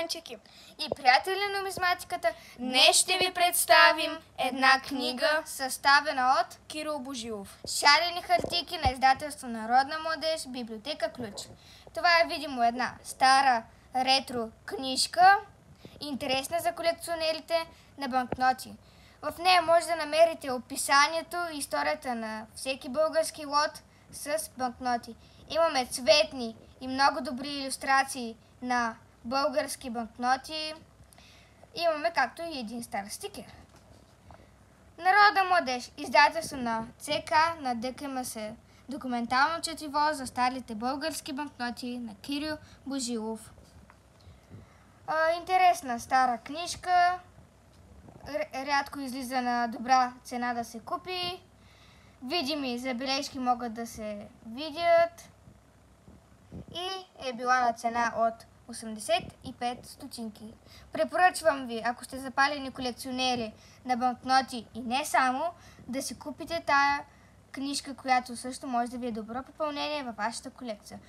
Ганчеки и приятели на нумизматиката. Днес ще ви представим една книга, съставена от Кирил Божилов. Шарени хартийки на издателство Народна младеж, библиотека Ключ. Това е видимо една стара ретро книжка, интересна за колекционерите на банкноти. В нея може да намерите описанието и историята на всеки български лот с банкноти. Имаме цветни и много добри илюстрации на български банкноти. Имаме както и един стар стикер. Народна младеж, издателство на ЦК на ДКМС. Документално четиво за старите български банкноти на Кирил Божилов. Интересна стара книжка. Рядко излиза на добра цена да се купи. Видими забележки могат да се видят. И е била на цена от 85 стотинки. Препоръчвам ви, ако сте запалени колекционери на банкноти и не само, да си купите тая книжка, която също може да ви е добро попълнение във вашата колекция.